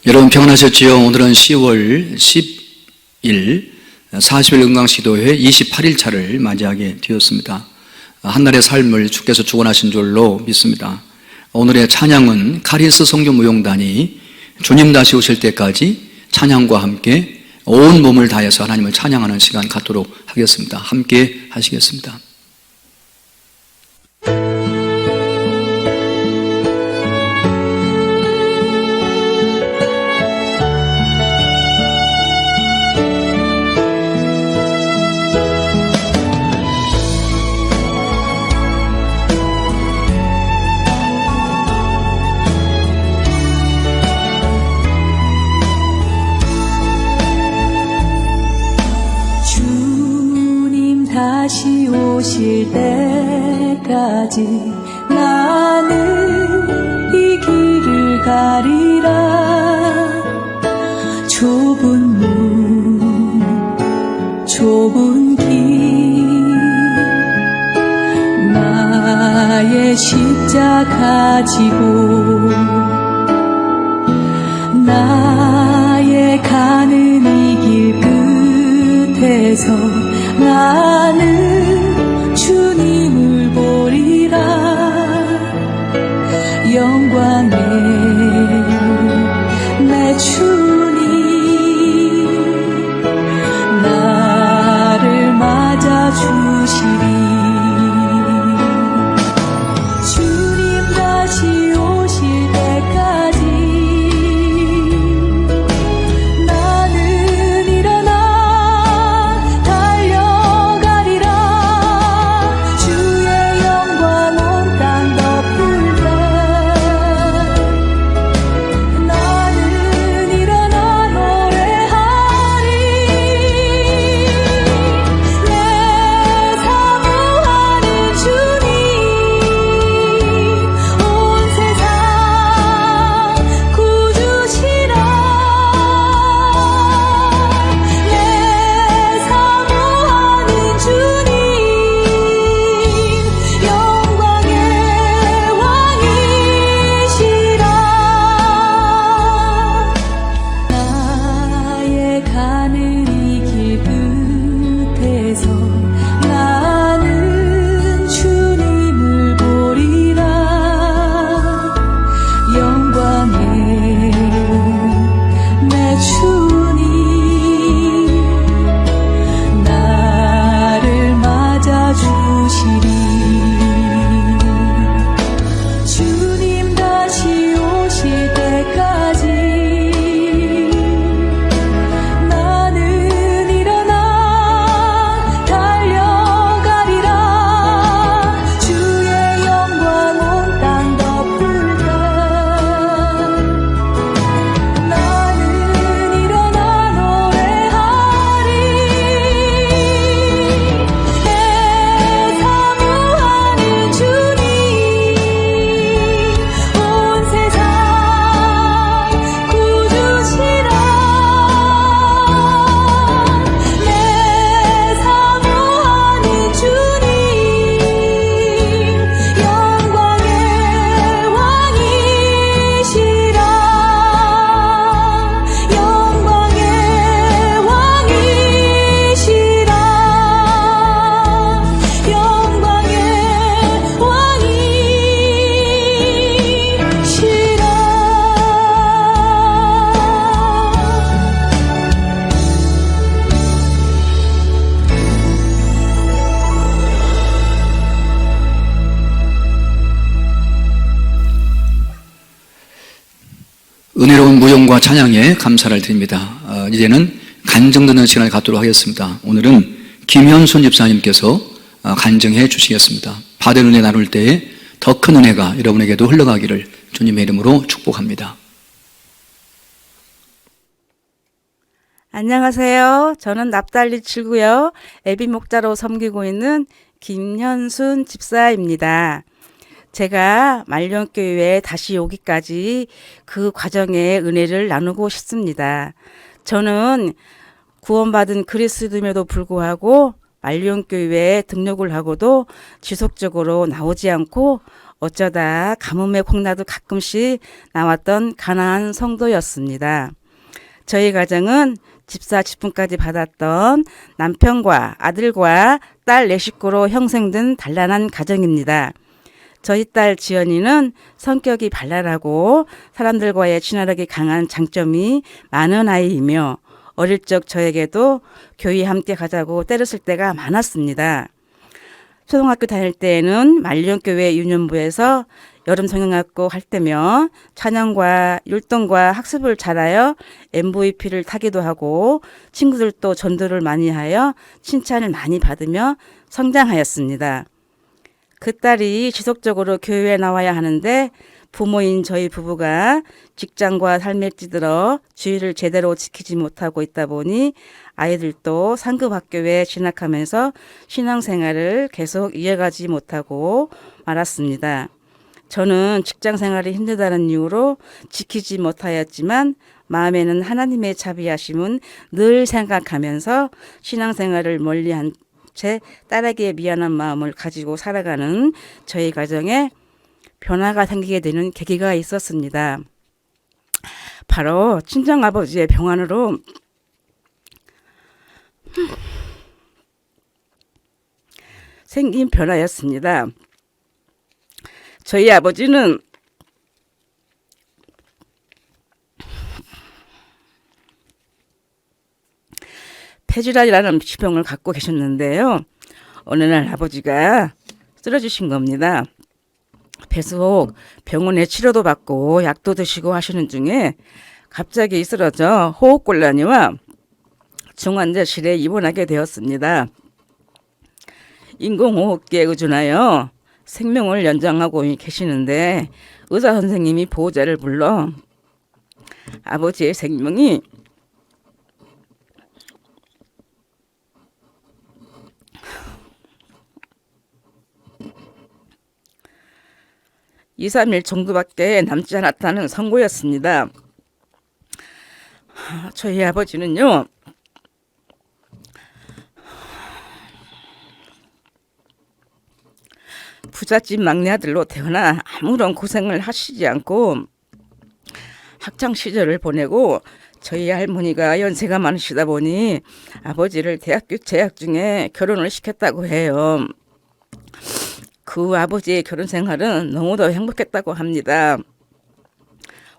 여러분 평안하셨지요? 오늘은 10월 10일 40일 은광시도회 28일 차를 맞이하게 되었습니다. 한날의 삶을 주께서 주관하신 줄로 믿습니다. 오늘의 찬양은 카리스 성교무용단이 주님 다시 오실 때까지 찬양과 함께 온 몸을 다해서 하나님을 찬양하는 시간 갖도록 하겠습니다. 함께 하시겠습니다. 다시 오실 때까지 나는 이 길을 가리라. 좁은 문, 좁은 길, 나의 십자가 지고 나의 가는 이 길 끝에서 나는 주님을 보리라. 영광의 내 주님 나를 맞아 주시리. 주님 다시 오실 때까지 나는 일어나 달려가리라. 주의 영광 온 땅 덮을 때 나는 일어나 노래하리. 내 사모하는 주님 온 세상 구주시라. 내 사모하는 주님 영광의 왕이시라. 나의 가는 이 길 끝에서 나는 주님을 보리라. 영광의 내 주님 나를 맞아 주시리. 주님 다시 오실 때까지 나는 일어나 달려가리라. 주의 영광 온 땅 덮을 때 나는 일어나 노래하리. 내 사모하는 주님 온 세상 구주시라. 내 사모하는 주님 영광의 왕이시라. 영광의 왕이시라. 영광의 왕이시라. 은혜로운 무용과 찬양에 감사를 드립니다. 이제는 간증 듣는 시간을 갖도록 하겠습니다. 오늘은 김현순 집사님께서 간증해 주시겠습니다. 받은 은혜 나눌 때에 더 큰 은혜가 여러분에게도 흘러가기를 주님의 이름으로 축복합니다. 안녕하세요. 저는 납달리 7구요. 애비 목자로 섬기고 있는 김현순 집사입니다. 제가 말년교회에 다시 오기까지 그 과정의 은혜를 나누고 싶습니다. 저는 구원받은 그리스도임에도 불구하고 말년교회에 등록을 하고도 지속적으로 나오지 않고 어쩌다 가뭄에 콩나도 가끔씩 나왔던 가난한 성도였습니다. 저희 가정은 집사 직분까지 받았던 남편과 아들과 딸 4식구로 형성된 단란한 가정입니다. 저희 딸 지연이는 성격이 발랄하고 사람들과의 친화력이 강한 장점이 많은 아이이며 어릴 적 저에게도 교회 함께 가자고 때렸을 때가 많았습니다. 초등학교 다닐 때에는 말년교회 유년부에서 여름 성경학교 할 때며 찬양과 율동과 학습을 잘하여 MVP를 타기도 하고 친구들도 전도를 많이 하여 칭찬을 많이 받으며 성장하였습니다. 그 딸이 지속적으로 교회에 나와야 하는데 부모인 저희 부부가 직장과 삶에 찌들어 주의를 제대로 지키지 못하고 있다 보니 아이들도 상급 학교에 진학하면서 신앙생활을 계속 이어가지 못하고 말았습니다. 저는 직장 생활이 힘들다는 이유로 지키지 못하였지만 마음에는 하나님의 자비하심은 늘 생각하면서 신앙생활을 멀리한 채 딸에게 미안한 마음을 가지고 살아가는 저희 가정에 변화가 생기게 되는 계기가 있었습니다. 바로 친정아버지의 병환으로 생긴 변화였습니다. 저희 아버지는 폐질환이라는 지병을 갖고 계셨는데요. 어느 날 아버지가 쓰러지신 겁니다. 계속 병원에 치료도 받고 약도 드시고 하시는 중에 갑자기 쓰러져 호흡곤란이와 중환자실에 입원하게 되었습니다. 인공호흡기에 의존하여 생명을 연장하고 계시는데 의사 선생님이 보호자를 불러 아버지의 생명이 (2, 3일) 정도밖에 남지 않았다는 선고였습니다. 저희 아버지는요, 부잣집 막내 아들로 태어나 아무런 고생을 하시지 않고 학창 시절을 보내고 저희 할머니가 연세가 많으시다 보니 아버지를 대학교 재학 중에 결혼을 시켰다고 해요. 그 아버지의 결혼 생활은 너무도 행복했다고 합니다.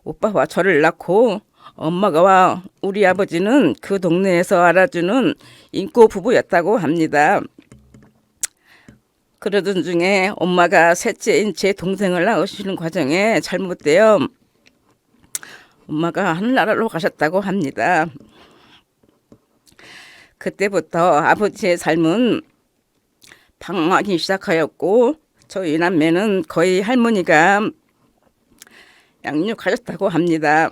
오빠와 저를 낳고 엄마가 우리 아버지는 그 동네에서 알아주는 인고 부부였다고 합니다. 그러던 중에 엄마가 셋째인 제 동생을 낳으시는 과정에 잘못되어 엄마가 하늘나라로 가셨다고 합니다. 그때부터 아버지의 삶은 방황하기 시작하였고 저희 남매는 거의 할머니가 양육하셨다고 합니다.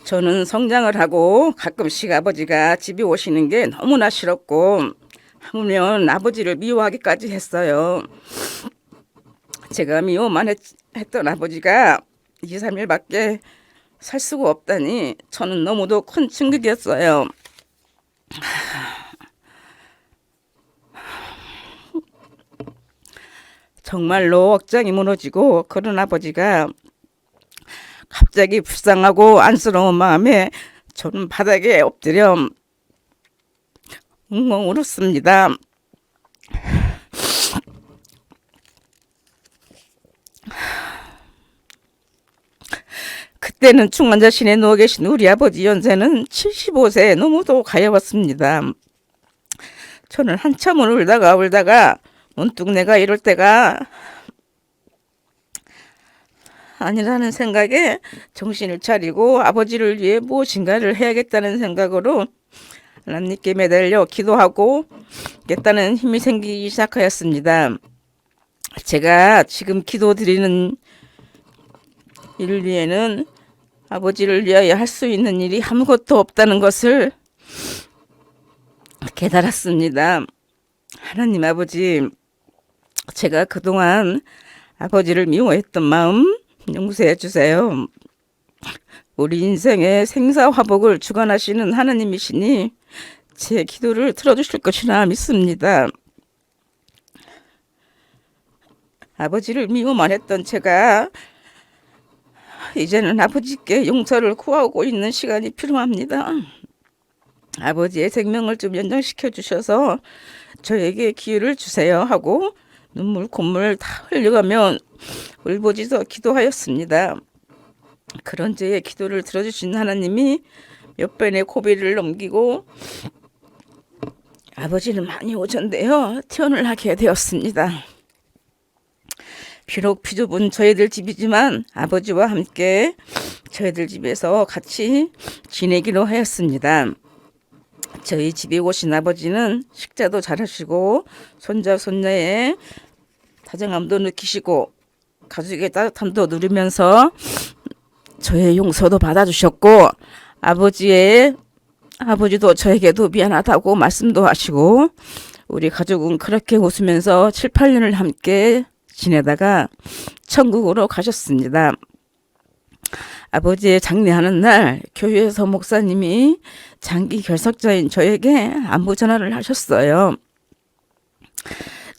저는 성장을 하고 가끔씩 아버지가 집에 오시는 게 너무나 싫었고 하물며 아버지를 미워하기까지 했어요. 제가 미워만 했던 아버지가 2, 3일밖에 살 수가 없다니 저는 너무도 큰 충격이었어요. 정말로 억장이 무너지고 그런 아버지가 갑자기 불쌍하고 안쓰러운 마음에 저는 바닥에 엎드려 웅웅 울었습니다. 그때는 중환자실에 누워 계신 우리 아버지 연세는 75세 너무도 가여웠습니다. 저는 한참을 울다가 문득 내가 이럴 때가 아니라는 생각에 정신을 차리고 아버지를 위해 무엇인가를 해야겠다는 생각으로 하나님께 매달려 기도하고 겠다는 힘이 생기기 시작하였습니다. 제가 지금 기도드리는 일 위에는 아버지를 위하여 할 수 있는 일이 아무것도 없다는 것을 깨달았습니다. 하나님 아버지, 제가 그동안 아버지를 미워했던 마음 용서해 주세요. 우리 인생의 생사화복을 주관하시는 하나님이시니 제 기도를 들어주실 것이라 믿습니다. 아버지를 미워만 했던 제가 이제는 아버지께 용서를 구하고 있는 시간이 필요합니다. 아버지의 생명을 좀 연장시켜 주셔서 저에게 기회를 주세요 하고 눈물 콧물 다 흘려가며 울부짖어 기도하였습니다. 그런 저의 기도를 들어주신 하나님이 몇 번의 고비를 넘기고 아버지는 많이 오전되어 퇴원을 하게 되었습니다. 비록 비좁은 저희들 집이지만 아버지와 함께 저희들 집에서 같이 지내기로 하였습니다. 저희 집에 오신 아버지는 식사도 잘하시고 손자 손녀의 다정함도 느끼시고 가족의 따뜻함도 누리면서 저의 용서도 받아주셨고 아버지도 저에게도 미안하다고 말씀도 하시고 우리 가족은 그렇게 웃으면서 7, 8년을 함께 지내다가 천국으로 가셨습니다. 아버지의 장례하는 날 교회에서 목사님이 장기 결석자인 저에게 안부 전화를 하셨어요.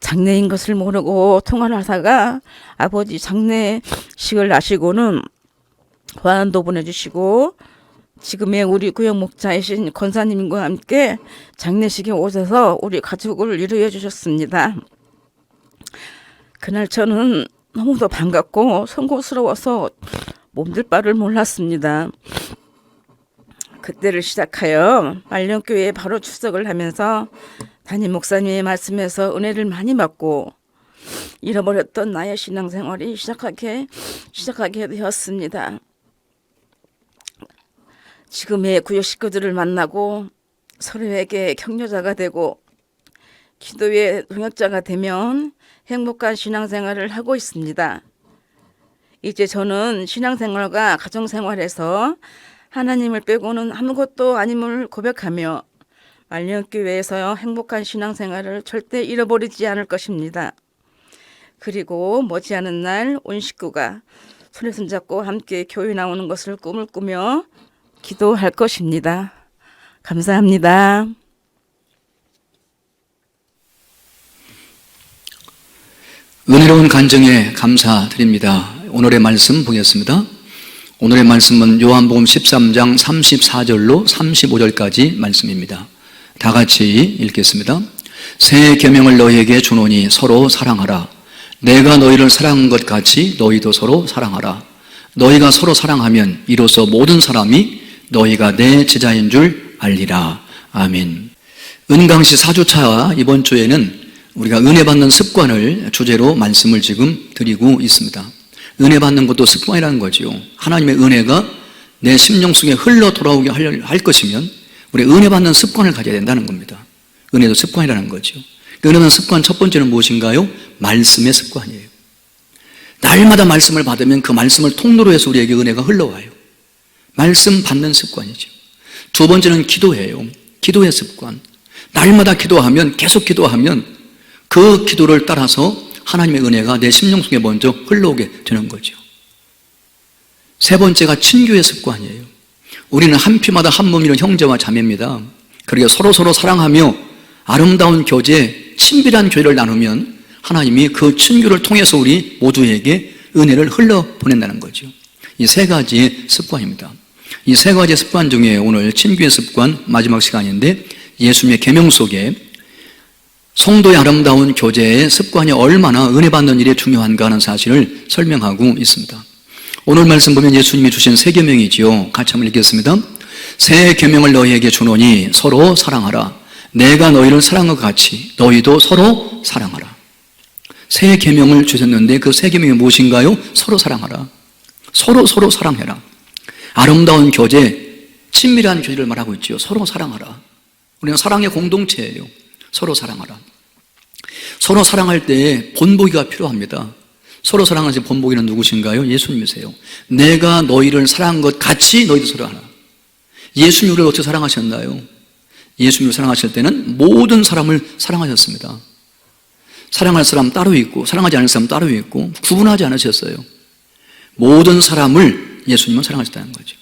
장례인 것을 모르고 통화를 하다가 아버지 장례식을 하시고는 화환도 보내주시고 지금의 우리 구역 목자이신 권사님과 함께 장례식에 오셔서 우리 가족을 위로해 주셨습니다. 그날 저는 너무도 반갑고 송구스러워서 몸둘 바를 몰랐습니다. 그때를 시작하여 말년교회에 바로 출석을 하면서 담임 목사님의 말씀에서 은혜를 많이 받고 잃어버렸던 나의 신앙생활이 시작하게 되었습니다. 지금의 구역 식구들을 만나고 서로에게 격려자가 되고 기도의 동역자가 되면 행복한 신앙생활을 하고 있습니다. 이제 저는 신앙생활과 가정생활에서 하나님을 빼고는 아무것도 아님을 고백하며 말년교회에서 행복한 신앙생활을 절대 잃어버리지 않을 것입니다. 그리고 머지않은 날 온 식구가 손에 손잡고 함께 교회 나오는 것을 꿈을 꾸며 기도할 것입니다. 감사합니다. 은혜로운 간증에 감사드립니다. 오늘의 말씀 보겠습니다. 오늘의 말씀은 요한복음 13장 34절로 35절까지 말씀입니다. 다 같이 읽겠습니다. 새 계명을 너희에게 주노니 서로 사랑하라. 내가 너희를 사랑한 것 같이 너희도 서로 사랑하라. 너희가 서로 사랑하면 이로써 모든 사람이 너희가 내 제자인 줄 알리라. 아멘. 은강시 4주차 이번 주에는 우리가 은혜 받는 습관을 주제로 말씀을 지금 드리고 있습니다. 은혜 받는 것도 습관이라는 거죠. 하나님의 은혜가 내 심령 속에 흘러 돌아오게 할 것이면 우리 은혜 받는 습관을 가져야 된다는 겁니다. 은혜도 습관이라는 거죠. 그 은혜 받는 습관 첫 번째는 무엇인가요? 말씀의 습관이에요. 날마다 말씀을 받으면 그 말씀을 통로로 해서 우리에게 은혜가 흘러와요. 말씀 받는 습관이죠. 두 번째는 기도예요. 기도의 습관. 날마다 기도하면, 계속 기도하면 그 기도를 따라서 하나님의 은혜가 내 심령 속에 먼저 흘러오게 되는 거죠. 세 번째가 친교의 습관이에요. 우리는 한 피마다 한 몸이는 형제와 자매입니다. 그러게 서로 사랑하며 아름다운 교제, 친밀한 교회를 나누면 하나님이 그 친교를 통해서 우리 모두에게 은혜를 흘러보낸다는 거죠. 이 세 가지의 습관입니다. 이 세 가지의 습관 중에 오늘 친교의 습관 마지막 시간인데 예수님의 계명 속에 성도의 아름다운 교제의 습관이 얼마나 은혜 받는 일에 중요한가 하는 사실을 설명하고 있습니다. 오늘 말씀 보면 예수님이 주신 새 계명이지요. 같이 한번 읽겠습니다. 새 계명을 너희에게 주노니 서로 사랑하라. 내가 너희를 사랑한 것 같이 너희도 서로 사랑하라. 새 계명을 주셨는데 그 새 계명이 무엇인가요? 서로 사랑하라. 서로 사랑해라. 아름다운 교제, 친밀한 교제를 말하고 있죠. 서로 사랑하라. 우리는 사랑의 공동체예요. 서로 사랑하라. 서로 사랑할 때 본보기가 필요합니다. 서로 사랑하는 본보기는 누구신가요? 예수님이세요. 내가 너희를 사랑한 것 같이 너희도 서로 하라. 예수님 우리를 어떻게 사랑하셨나요? 예수님을 사랑하실 때는 모든 사람을 사랑하셨습니다. 사랑할 사람 따로 있고 사랑하지 않을 사람 따로 있고 구분하지 않으셨어요. 모든 사람을 예수님은 사랑하셨다는 거죠.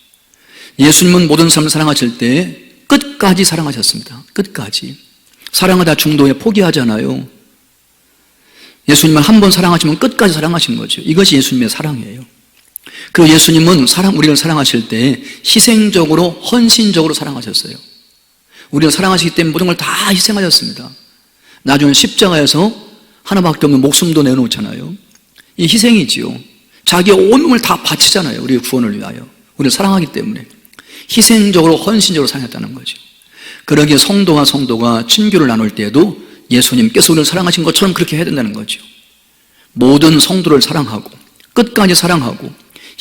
예수님은 모든 사람을 사랑하실 때 끝까지 사랑하셨습니다. 끝까지. 사랑하다 중도에 포기하잖아요. 예수님을 한 번 사랑하시면 끝까지 사랑하시는 거죠. 이것이 예수님의 사랑이에요. 그리고 예수님은 우리를 사랑하실 때 희생적으로 헌신적으로 사랑하셨어요. 우리를 사랑하시기 때문에 모든 걸 다 희생하셨습니다. 나중에 십자가에서 하나밖에 없는 목숨도 내놓잖아요. 이 희생이지요. 자기의 온 몸을 다 바치잖아요. 우리의 구원을 위하여. 우리를 사랑하기 때문에 희생적으로 헌신적으로 사랑했다는 거죠. 그러기에 성도가 친교를 나눌 때에도 예수님께서 우리를 사랑하신 것처럼 그렇게 해야 된다는 거죠. 모든 성도를 사랑하고 끝까지 사랑하고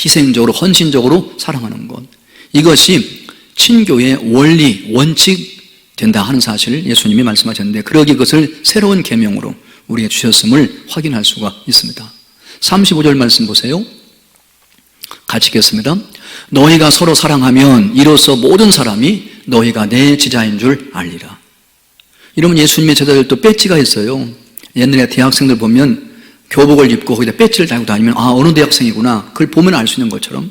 희생적으로 헌신적으로 사랑하는 것, 이것이 친교의 원리 원칙 된다 하는 사실을 예수님이 말씀하셨는데, 그러기 그것을 새로운 계명으로 우리에게 주셨음을 확인할 수가 있습니다. 35절 말씀 보세요. 같이 읽겠습니다. 너희가 서로 사랑하면 이로써 모든 사람이 너희가 내 제자인 줄 알리라. 이러면 예수님의 제자들도 배지가 있어요. 옛날에 대학생들 보면 교복을 입고 거기다 배지를 달고 다니면 어느 대학생이구나, 그걸 보면 알 수 있는 것처럼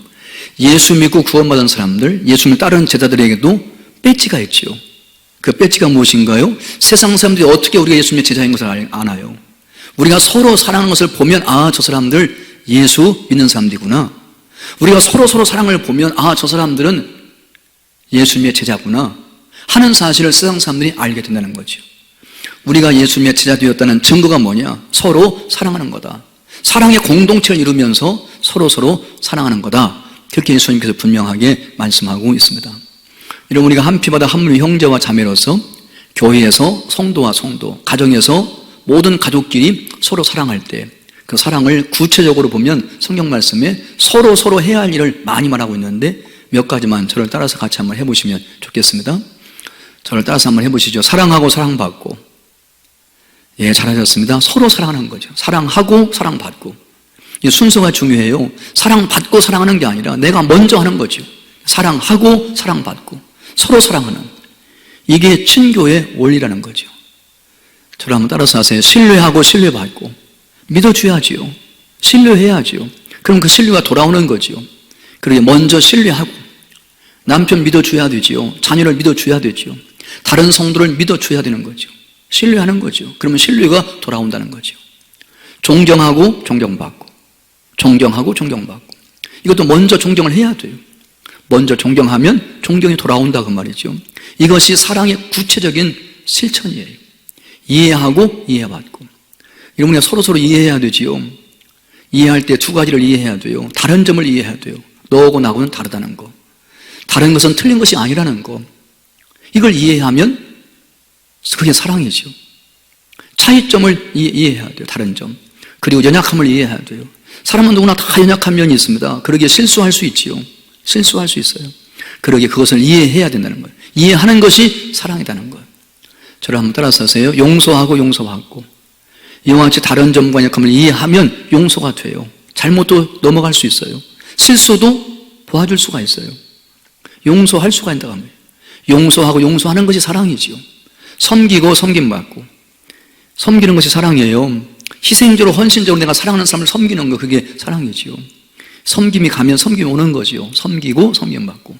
예수 믿고 구원받은 사람들, 예수님을 따르는 제자들에게도 배지가 있지요. 그 배지가 무엇인가요? 세상 사람들이 어떻게 우리가 예수님의 제자인 것을 아나요? 우리가 서로 사랑하는 것을 보면 저 사람들 예수 믿는 사람들이구나. 우리가 서로 사랑을 보면 저 사람들은 예수님의 제자구나 하는 사실을 세상 사람들이 알게 된다는 거죠. 우리가 예수님의 제자 되었다는 증거가 뭐냐? 서로 사랑하는 거다. 사랑의 공동체를 이루면서 서로 사랑하는 거다. 그렇게 예수님께서 분명하게 말씀하고 있습니다. 이런 우리가 한 피바다 한 물의 형제와 자매로서 교회에서 성도와 성도, 가정에서 모든 가족끼리 서로 사랑할 때 그 사랑을 구체적으로 보면 성경 말씀에 서로 해야 할 일을 많이 말하고 있는데 몇 가지만 저를 따라서 같이 한번 해보시면 좋겠습니다. 저를 따라서 한번 해보시죠. 사랑하고 사랑받고. 예, 잘하셨습니다. 서로 사랑하는 거죠. 사랑하고 사랑받고. 이 순서가 중요해요. 사랑받고 사랑하는 게 아니라 내가 먼저 하는 거죠. 사랑하고 사랑받고 서로 사랑하는, 이게 친교의 원리라는 거죠. 저를 한번 따라서 하세요. 신뢰하고 신뢰받고. 믿어줘야지요. 신뢰해야지요. 그럼 그 신뢰가 돌아오는 거지요. 그러게 먼저 신뢰하고, 남편 믿어줘야 되지요. 자녀를 믿어줘야 되지요. 다른 성도를 믿어줘야 되는 거죠. 신뢰하는 거죠. 그러면 신뢰가 돌아온다는 거죠. 존경하고 존경받고, 존경하고 존경받고. 이것도 먼저 존경을 해야 돼요. 먼저 존경하면 존경이 돌아온다 그 말이죠. 이것이 사랑의 구체적인 실천이에요. 이해하고 이해받고. 여러분, 우리가 서로 이해해야 되지요. 이해할 때 두 가지를 이해해야 돼요. 다른 점을 이해해야 돼요. 너하고 나하고는 다르다는 거, 다른 것은 틀린 것이 아니라는 거, 이걸 이해하면 그게 사랑이죠. 차이점을 이해해야 돼요. 다른 점. 그리고 연약함을 이해해야 돼요. 사람은 누구나 다 연약한 면이 있습니다. 그러기에 실수할 수 있지요. 실수할 수 있어요. 그러기에 그것을 이해해야 된다는 거예요. 이해하는 것이 사랑이라는 거예요. 저를 한번 따라서 하세요. 용서하고 용서받고. 이와 같이 다른 점과 약함을 이해하면 용서가 돼요. 잘못도 넘어갈 수 있어요. 실수도 도와줄 수가 있어요. 용서할 수가 있다고 합니다. 용서하고 용서하는 것이 사랑이지요. 섬기고 섬김받고. 섬기는 것이 사랑이에요. 희생적으로 헌신적으로 내가 사랑하는 사람을 섬기는 거, 그게 사랑이지요. 섬김이 가면 섬김이 오는 거지요. 섬기고 섬김받고.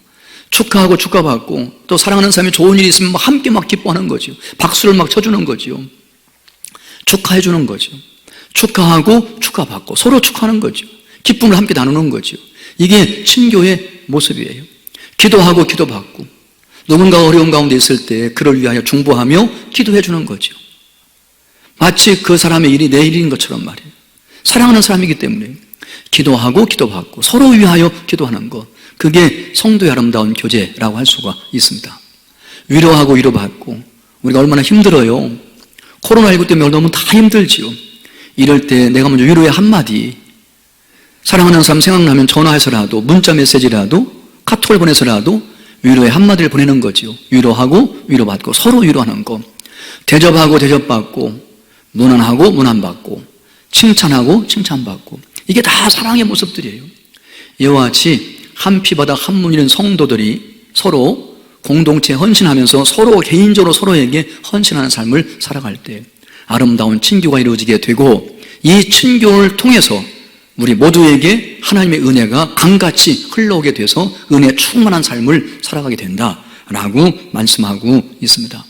축하하고 축하받고. 또 사랑하는 사람이 좋은 일이 있으면 함께 기뻐하는 거지요. 박수를 쳐주는 거지요. 축하해 주는 거죠. 축하하고 축하받고 서로 축하하는 거죠. 기쁨을 함께 나누는 거죠. 이게 친교의 모습이에요. 기도하고 기도받고, 누군가 어려운 가운데 있을 때 그를 위하여 중보하며 기도해 주는 거죠. 마치 그 사람의 일이 내 일인 것처럼 말이에요. 사랑하는 사람이기 때문에 기도하고 기도받고 서로 위하여 기도하는 것, 그게 성도의 아름다운 교제라고 할 수가 있습니다. 위로하고 위로받고. 우리가 얼마나 힘들어요. 코로나19 때문에 너무 다 힘들지요. 이럴 때 내가 먼저 위로의 한마디, 사랑하는 사람 생각나면 전화해서라도, 문자 메시지라도, 카톡을 보내서라도 위로의 한마디를 보내는 거지요. 위로하고 위로받고 서로 위로하는 거. 대접하고 대접받고, 문안하고 문안받고, 칭찬하고 칭찬받고. 이게 다 사랑의 모습들이에요. 이와 같이 한 피바다 한 문이는 성도들이 서로 공동체에 헌신하면서 서로 개인적으로 서로에게 헌신하는 삶을 살아갈 때 아름다운 친교가 이루어지게 되고, 이 친교를 통해서 우리 모두에게 하나님의 은혜가 강같이 흘러오게 돼서 은혜 충만한 삶을 살아가게 된다라고 말씀하고 있습니다.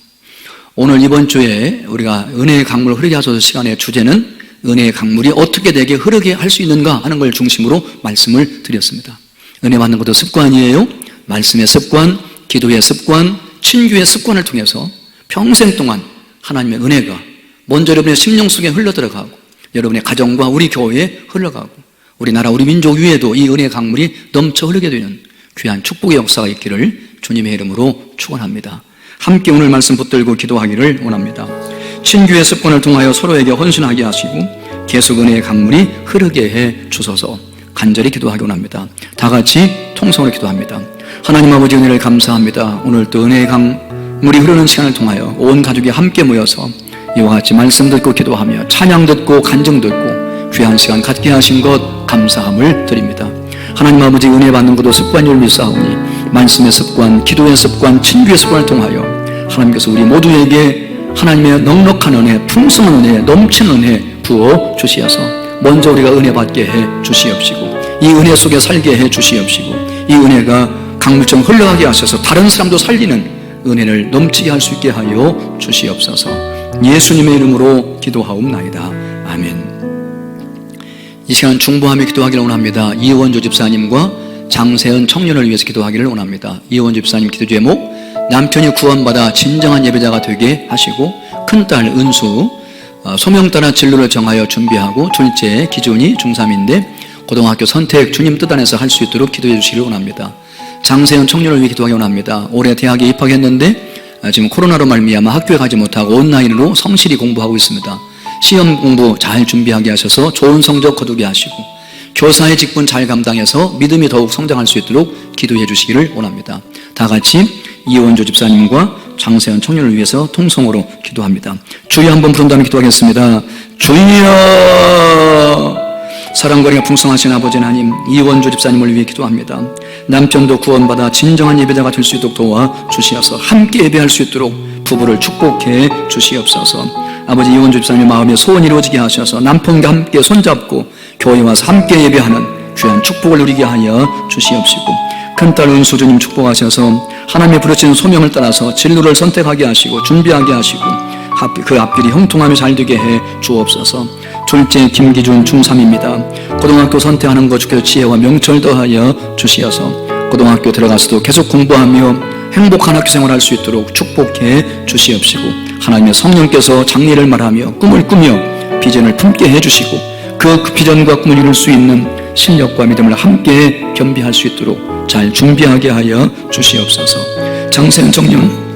오늘 이번 주에 우리가 은혜의 강물을 흐르게 하소서 시간의 주제는 은혜의 강물이 어떻게 내게 흐르게 할 수 있는가 하는 걸 중심으로 말씀을 드렸습니다. 은혜 받는 것도 습관이에요. 말씀의 습관, 기도의 습관, 친교의 습관을 통해서 평생 동안 하나님의 은혜가 먼저 여러분의 심령 속에 흘러들어가고 여러분의 가정과 우리 교회에 흘러가고 우리나라 우리 민족 위에도 이 은혜의 강물이 넘쳐 흐르게 되는 귀한 축복의 역사가 있기를 주님의 이름으로 축원합니다. 함께 오늘 말씀 붙들고 기도하기를 원합니다. 친교의 습관을 통하여 서로에게 헌신하게 하시고 계속 은혜의 강물이 흐르게 해 주소서 간절히 기도하기 원합니다. 다 같이 통성으로 기도합니다. 하나님 아버지 은혜를 감사합니다. 오늘 또 은혜의 강물이 흐르는 시간을 통하여 온 가족이 함께 모여서 이와 같이 말씀 듣고 기도하며 찬양 듣고 간증 듣고 귀한 시간 갖게 하신 것 감사함을 드립니다. 하나님 아버지 은혜 받는 것도 습관을 믿사오니 말씀의 습관, 기도의 습관, 친교의 습관을 통하여 하나님께서 우리 모두에게 하나님의 넉넉한 은혜, 풍성한 은혜, 넘치는 은혜 부어 주시어서 먼저 우리가 은혜 받게 해 주시옵시고 이 은혜 속에 살게 해 주시옵시고 이 은혜가 강물처럼 흘러가게 하셔서 다른 사람도 살리는 은혜를 넘치게 할 수 있게 하여 주시옵소서. 예수님의 이름으로 기도하옵나이다. 아멘. 이 시간 중보하며 기도하기를 원합니다. 이원조 집사님과 장세은 청년을 위해서 기도하기를 원합니다. 이원조 집사님 기도 제목, 남편이 구원받아 진정한 예배자가 되게 하시고 큰딸 은수 소명 따라 진로를 정하여 준비하고 둘째 기준이 중3인데 고등학교 선택 주님 뜻 안에서 할 수 있도록 기도해 주시기를 원합니다. 장세은 청년을 위해 기도하기 원합니다. 올해 대학에 입학했는데 지금 코로나로 말미암아 학교에 가지 못하고 온라인으로 성실히 공부하고 있습니다. 시험 공부 잘 준비하게 하셔서 좋은 성적 거두게 하시고 교사의 직분 잘 감당해서 믿음이 더욱 성장할 수 있도록 기도해 주시기를 원합니다. 다 같이 이원조 집사님과 장세현 청년을 위해서 통성으로 기도합니다. 주여 한번 부른 다음에 기도하겠습니다. 주여. 사랑거리가 풍성하신 아버지 하나님, 이원조 집사님을 위해 기도합니다. 남편도 구원받아 진정한 예배자가 될 수 있도록 도와주시어서 함께 예배할 수 있도록 부부를 축복해 주시옵소서. 아버지 이원조 집사님의 마음에 소원이 이루어지게 하셔서 남편과 함께 손잡고 교회에 와서 함께 예배하는 귀한 축복을 누리게 하여 주시옵시고 큰딸 은수주님 축복하셔서 하나님의 부르신 소명을 따라서 진로를 선택하게 하시고 준비하게 하시고 그 앞길이 형통하며 잘 되게 해 주옵소서. 둘째 김기준 중3입니다. 고등학교 선택하는 것 주께서 지혜와 명철 더하여 주시어서 고등학교 들어가서도 계속 공부하며 행복한 학교 생활할 수 있도록 축복해 주시옵시고 하나님의 성령께서 장래를 말하며 꿈을 꾸며 비전을 품게 해주시고 그 비전과 꿈을 이룰 수 있는 실력과 믿음을 함께 겸비할 수 있도록 잘 준비하게 하여 주시옵소서. 장세현 청년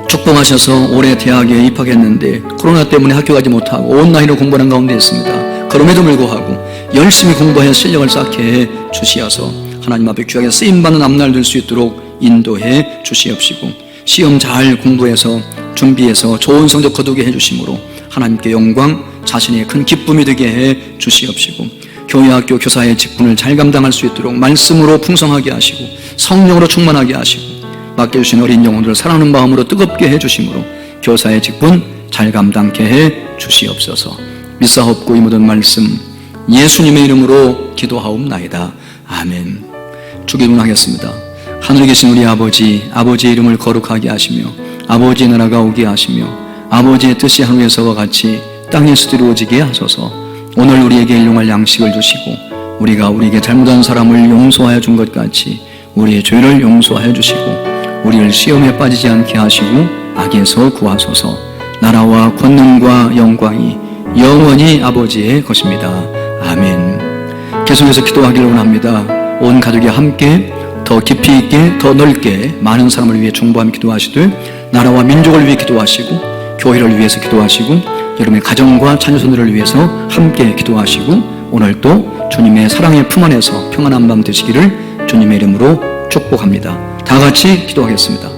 축복하셔서 올해 대학에 입학했는데 코로나 때문에 학교 가지 못하고 온라인으로 공부하는 가운데 있습니다. 그럼에도 불구하고 열심히 공부해 실력을 쌓게 해 주시어서 하나님 앞에 귀하게 쓰임받는 앞날 될 수 있도록 인도해 주시옵시고 시험 잘 공부해서 준비해서 좋은 성적 거두게 해주심으로 하나님께 영광, 자신의 큰 기쁨이 되게 해 주시옵시고 교회 학교 교사의 직분을 잘 감당할 수 있도록 말씀으로 풍성하게 하시고 성령으로 충만하게 하시고 맡겨주신 어린 영혼들을 사랑하는 마음으로 뜨겁게 해주심으로 교사의 직분 잘 감당케 해 주시옵소서. 믿사옵고 이 모든 말씀 예수님의 이름으로 기도하옵나이다. 아멘. 주기도하겠습니다. 하늘에 계신 우리 아버지, 아버지의 이름을 거룩하게 하시며 아버지의 나라가 오게 하시며 아버지의 뜻이 하늘에서와 같이 땅에서도 이루어지게 하소서. 오늘 우리에게 일용할 양식을 주시고 우리가 우리에게 잘못한 사람을 용서하여 준 것 같이 우리의 죄를 용서하여 주시고 우리를 시험에 빠지지 않게 하시고 악에서 구하소서. 나라와 권능과 영광이 영원히 아버지의 것입니다. 아멘. 계속해서 기도하기를 원합니다. 온 가족이 함께 더 깊이 있게 더 넓게 많은 사람을 위해 중보하며 기도하시되 나라와 민족을 위해 기도하시고 교회를 위해서 기도하시고 여러분의 가정과 자녀손들을 위해서 함께 기도하시고 오늘도 주님의 사랑의 품 안에서 평안한 밤 되시기를 주님의 이름으로 축복합니다. 다 같이 기도하겠습니다.